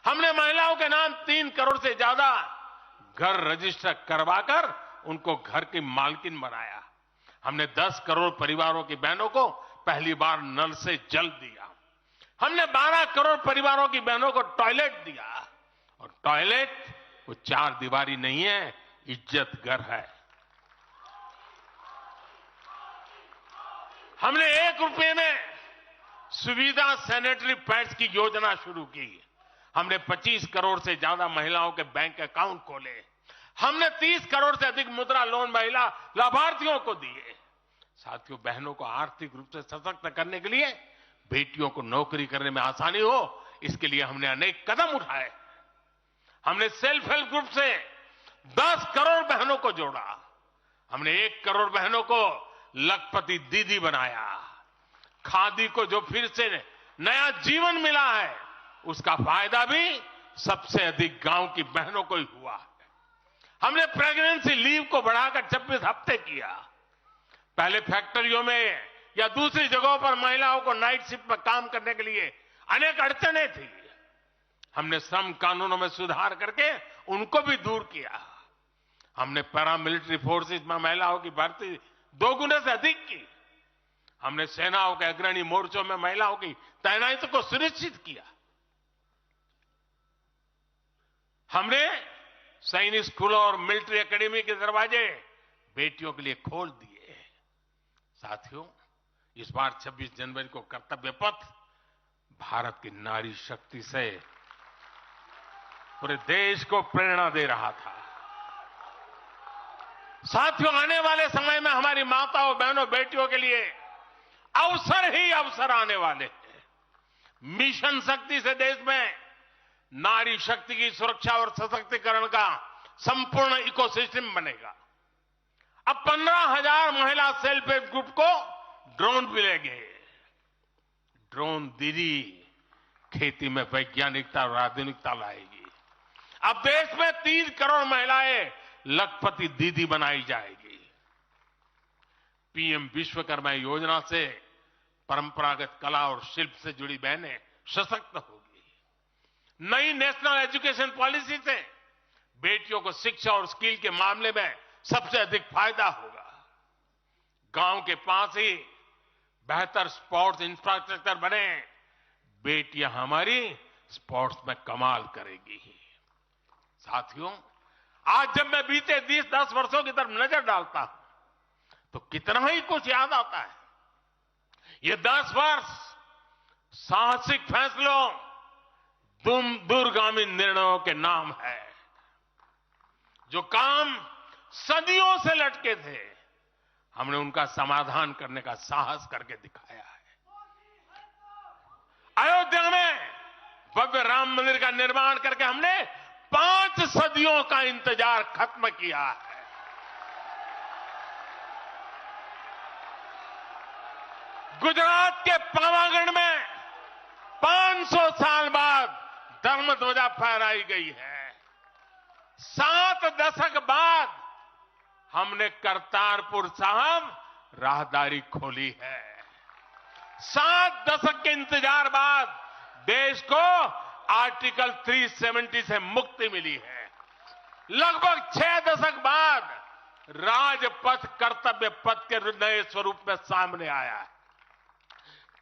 हमने महिलाओं के नाम 3 करोड़ से ज्यादा घर रजिस्टर करवाकर उनको घर की मालकिन बनाया। हमने 10 करोड़ परिवारों की बहनों को पहली बार नल से जल दिया। हमने 12 करोड़ परिवारों की बहनों को टॉयलेट दिया, और टॉयलेट वो 4 दीवारी नहीं है, इज्जत घर है। हमने 1 रुपए में सुविधा सैनिटरी पैड्स की योजना शुरू की। हमने 25 करोड़ से ज्यादा महिलाओं के बैंक अकाउंट खोले। हमने 30 करोड़ से अधिक मुद्रा लोन महिला लाभार्थियों को दिए। साथियों, बहनों को आर्थिक रूप से सशक्त करने के लिए, बेटियों को नौकरी करने में आसानी हो, इसके लिए हमने अनेक कदम उठाए। हमने सेल्फ हेल्प ग्रुप से 10 करोड़ बहनों को जोड़ा। हमने 1 करोड़ बहनों को लखपति दीदी बनाया। खादी को जो फिर से नया जीवन मिला है, उसका फायदा भी सबसे अधिक गांव की बहनों को ही हुआ है। हमने प्रेगनेंसी लीव को बढ़ाकर 26 हफ्ते किया। पहले फैक्ट्रियों में या दूसरी जगहों पर महिलाओं को नाइट शिफ्ट पर काम करने के लिए अनेक अड़चनें थी। हमने श्रम कानूनों में सुधार करके उनको भी दूर किया। हमने पैरामिलिट्री फोर्सेस में महिलाओं की भर्ती 2 गुने से अधिक की। हमने सेनाओं के अग्रणी मोर्चों में महिलाओं की तैनाती को सुनिश्चित किया। हमने सैनिक स्कूलों और मिलिट्री एकेडमी के दरवाजे बेटियों के लिए खोल दिए। साथियों, इस बार 26 जनवरी को कर्तव्य पथ भारत की नारी शक्ति से पूरे देश को प्रेरणा दे रहा था। साथियों, आने वाले समय में हमारी माताओं, बहनों, बेटियों के लिए अवसर ही अवसर आने वाले हैं। मिशन शक्ति से देश में नारी शक्ति की सुरक्षा और सशक्तिकरण का संपूर्ण इकोसिस्टम बनेगा। अब 15,000 महिला सेल्फ हेल्प ग्रुप को ड्रोन मिलेंगे। ड्रोन दीदी खेती में वैज्ञानिकता और आधुनिकता लाएगी। अब देश में 3 करोड़ महिलाएं लखपति दीदी बनाई जाएगी। पीएम विश्वकर्मा योजना से परंपरागत कला और शिल्प से जुड़ी बहनें सशक्त होगी। नई नेशनल एजुकेशन पॉलिसी से बेटियों को शिक्षा और स्किल के मामले में सबसे अधिक फायदा होगा। गांव के पास ही बेहतर स्पोर्ट्स इंफ्रास्ट्रक्चर बने, बेटियां हमारी स्पोर्ट्स में कमाल करेगी। साथियों, आज जब मैं बीते 10 वर्षों की तरफ नजर डालता हूं, तो कितना ही कुछ याद आता है। ये 10 वर्ष साहसिक फैसलों, दूरगामी निर्णयों के नाम है। जो काम सदियों से लटके थे, हमने उनका समाधान करने का साहस करके दिखाया है। अयोध्या में भव्य राम मंदिर का निर्माण करके हमने 5 सदियों का इंतजार खत्म किया है। गुजरात के पावागढ़ में 500 साल बाद धर्म ध्वजा फहराई गई है। 7 दशक बाद हमने करतारपुर साहब राहदारी खोली है। 7 दशक के इंतजार बाद देश को आर्टिकल 370 से मुक्ति मिली है। लगभग 6 दशक बाद राजपथ कर्तव्य पथ के नए स्वरूप में सामने आया है।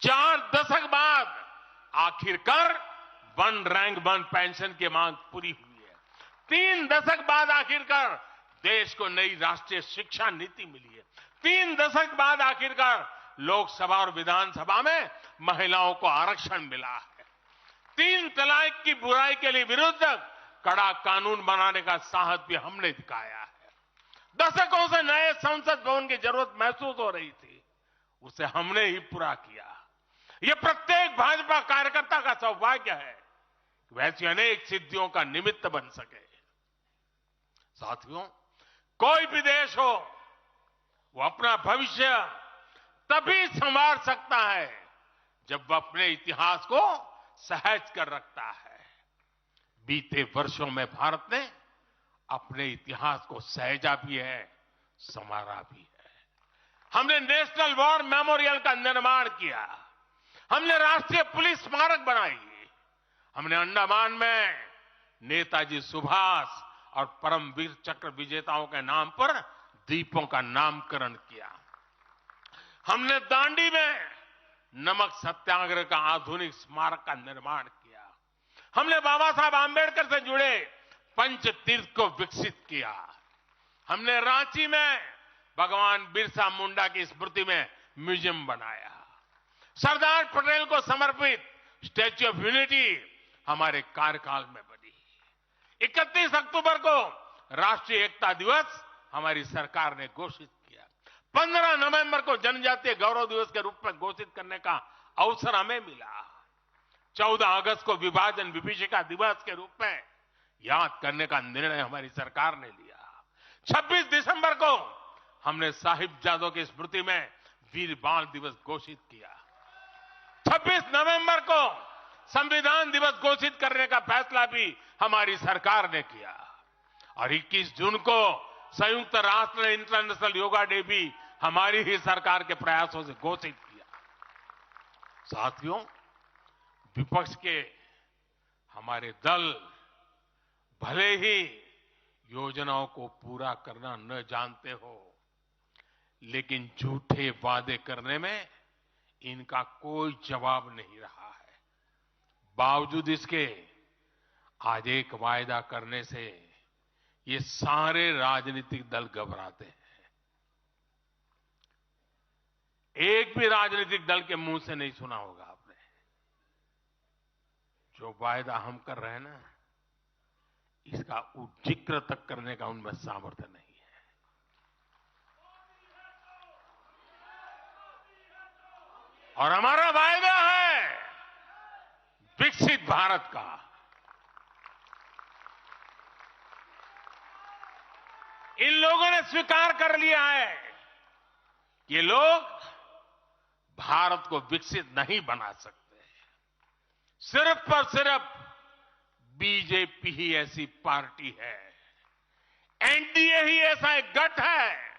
4 दशक बाद आखिरकार 1 रैंक 1 पेंशन की मांग पूरी हुई है। 3 दशक बाद आखिरकार देश को नई राष्ट्रीय शिक्षा नीति मिली है। 3 दशक बाद आखिरकार लोकसभा और विधानसभा में महिलाओं को आरक्षण मिला है। 3 तलाक की बुराई के लिए विरुद्ध कड़ा कानून बनाने का साहस भी हमने दिखाया है। दशकों से नए संसद भवन की जरूरत महसूस हो रही थी, उसे हमने ही पूरा किया। यह प्रत्येक भाजपा कार्यकर्ता का सौभाग्य है कि वैसी अनेक सिद्धियों का निमित्त बन सके। साथियों, कोई भी देश हो, वो अपना भविष्य तभी संवार सकता है जब वह अपने इतिहास को सहज कर रखता है। बीते वर्षों में भारत ने अपने इतिहास को सहेजा भी है, संवारा भी है। हमने नेशनल वॉर मेमोरियल का निर्माण किया। हमने राष्ट्रीय पुलिस स्मारक बनाई। हमने अंडमान में नेताजी सुभाष और परमवीर चक्र विजेताओं के नाम पर द्वीपों का नामकरण किया। हमने दांडी में नमक सत्याग्रह का आधुनिक स्मारक का निर्माण किया। हमने बाबा साहब आंबेडकर से जुड़े पंच तीर्थ को विकसित किया। हमने रांची में भगवान बिरसा मुंडा की स्मृति में म्यूजियम बनाया। सरदार पटेल को समर्पित स्टैच्यू ऑफ यूनिटी हमारे कार्यकाल में बनी। 31 अक्टूबर को राष्ट्रीय एकता दिवस हमारी सरकार ने घोषित किया। 15 नवंबर को जनजातीय गौरव दिवस के रूप में घोषित करने का अवसर हमें मिला। 14 अगस्त को विभाजन विभीषिका दिवस के रूप में याद करने का निर्णय हमारी सरकार ने लिया। 26 दिसंबर को हमने साहिबजादों की स्मृति में वीर बाल दिवस घोषित किया। 26 नवंबर को संविधान दिवस घोषित करने का फैसला भी हमारी सरकार ने किया और 21 जून को संयुक्त राष्ट्र इंटरनेशनल योगा डे भी हमारी ही सरकार के प्रयासों से घोषित किया। साथियों, विपक्ष के हमारे दल भले ही योजनाओं को पूरा करना न जानते हो, लेकिन झूठे वादे करने में इनका कोई जवाब नहीं रहा है। बावजूद इसके आज एक वायदा करने से ये सारे राजनीतिक दल घबराते हैं। एक भी राजनीतिक दल के मुंह से नहीं सुना होगा आपने। जो वायदा हम कर रहे हैं ना, इसका जिक्र तक करने का उनमें सामर्थ्य नहीं है। और हमारा वायदा है विकसित भारत का। इन लोगों ने स्वीकार कर लिया है कि ये लोग भारत को विकसित नहीं बना सकते। सिर्फ और सिर्फ बीजेपी ही ऐसी पार्टी है, एनडीए ही ऐसा एक गठ है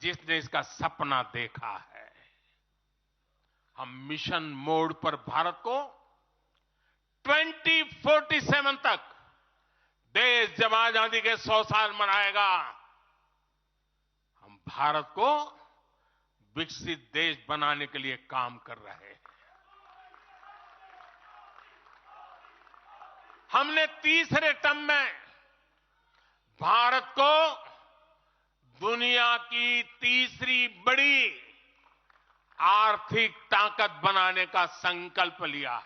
जिसने इसका सपना देखा है। हम मिशन मोड पर भारत को 2047 तक देश जब आजादी के 100 साल मनाएगा, हम भारत को विकसित देश बनाने के लिए काम कर रहे हैं। हमने तीसरे टर्म में भारत को दुनिया की तीसरी बड़ी आर्थिक ताकत बनाने का संकल्प लिया है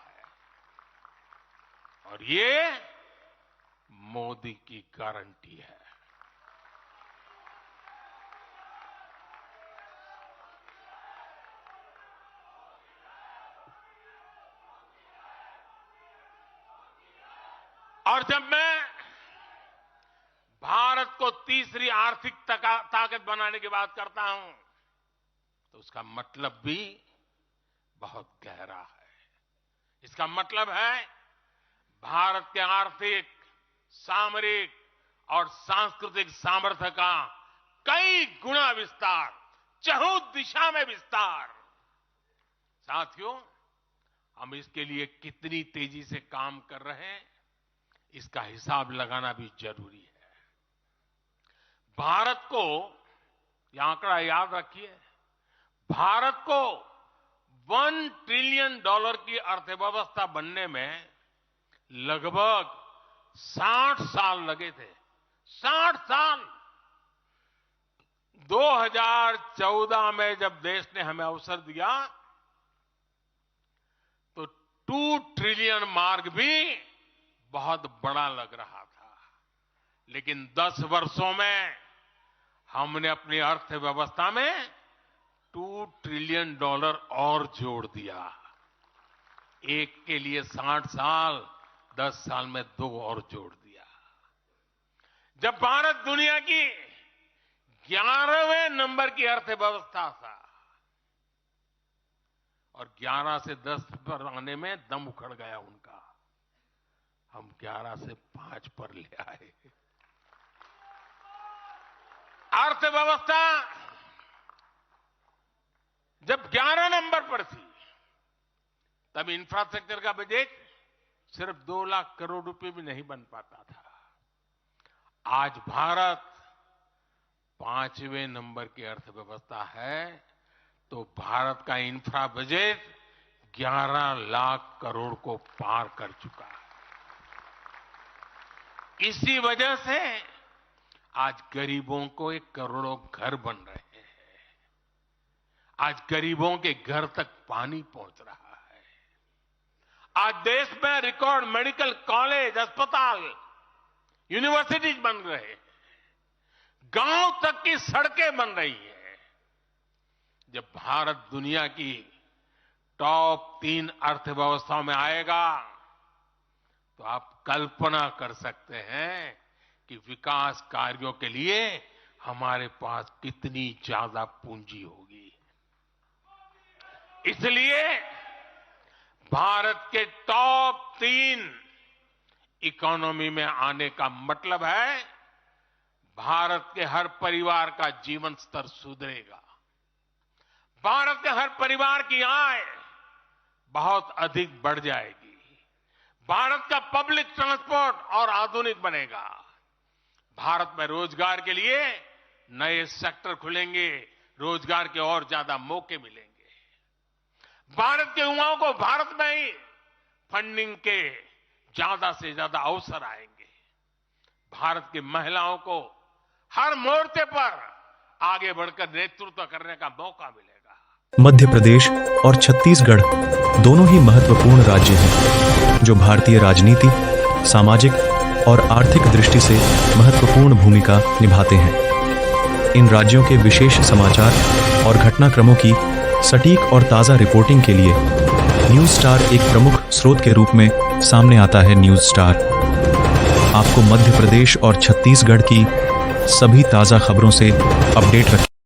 और ये मोदी की गारंटी है। और जब मैं भारत को तीसरी आर्थिक ताकत बनाने की बात करता हूं तो उसका मतलब भी बहुत गहरा है। इसका मतलब है भारत के आर्थिक, सामरिक और सांस्कृतिक सामर्थ्य का कई गुना विस्तार, चहुं दिशा में विस्तार। साथियों, हम इसके लिए कितनी तेजी से काम कर रहे हैं, इसका हिसाब लगाना भी जरूरी है। भारत को, यह आंकड़ा याद रखिए, भारत को $1 ट्रिलियन की अर्थव्यवस्था बनने में लगभग 60 साल लगे थे। 60 साल। 2014 में जब देश ने हमें अवसर दिया तो 2 ट्रिलियन मार्क भी बहुत बड़ा लग रहा था, लेकिन 10 वर्षों में हमने अपनी अर्थव्यवस्था में $2 ट्रिलियन और जोड़ दिया। एक के लिए 60 साल, 10 साल में 2 और जोड़ दिया। जब भारत दुनिया की 11वें नंबर की अर्थव्यवस्था था और 11 से 10 पर आने में दम उखड़ गया उनका, हम 11 से 5 पर ले आए। अर्थव्यवस्था जब 11 नंबर पर थी, तब इंफ्रास्ट्रक्चर का बजट सिर्फ 2 लाख करोड़ रुपए भी नहीं बन पाता था। आज भारत 5वें नंबर की अर्थव्यवस्था है, तो भारत का इंफ्रा बजट 11 लाख करोड़ को पार कर चुका है। इसी वजह से आज गरीबों को 1 करोड़ों घर बन रहे हैं। आज गरीबों के घर तक पानी पहुंच रहा है। आज देश में रिकॉर्ड मेडिकल कॉलेज, अस्पताल, यूनिवर्सिटीज बन रहे हैं। गांव तक की सड़कें बन रही हैं। जब भारत दुनिया की टॉप 3 अर्थव्यवस्थाओं में आएगा, तो आप कल्पना कर सकते हैं कि विकास कार्यों के लिए हमारे पास कितनी ज्यादा पूंजी होगी। इसलिए भारत के टॉप 3 इकोनॉमी में आने का मतलब है भारत के हर परिवार का जीवन स्तर सुधरेगा। भारत के हर परिवार की आय बहुत अधिक बढ़ जाएगी। भारत का पब्लिक ट्रांसपोर्ट और आधुनिक बनेगा। भारत में रोजगार के लिए नए सेक्टर खुलेंगे, रोजगार के और ज्यादा मौके मिलेंगे। भारत के युवाओं को भारत में ही फंडिंग के ज्यादा से ज्यादा अवसर आएंगे। भारत की महिलाओं को हर मोर्चे पर आगे बढ़कर नेतृत्व करने का मौका मिलेगा। मध्य प्रदेश और छत्तीसगढ़ दोनों ही महत्वपूर्ण राज्य हैं, जो भारतीय राजनीति, सामाजिक और आर्थिक दृष्टि से महत्वपूर्ण भूमिका निभाते हैं। इन राज्यों के विशेष समाचार और घटनाक्रमों की सटीक और ताज़ा रिपोर्टिंग के लिए न्यूज़ स्टार एक प्रमुख स्रोत के रूप में सामने आता है। न्यूज़ स्टार आपको मध्य प्रदेश और छत्तीसगढ़ की सभी ताज़ा खबरों से अपडेट रखें।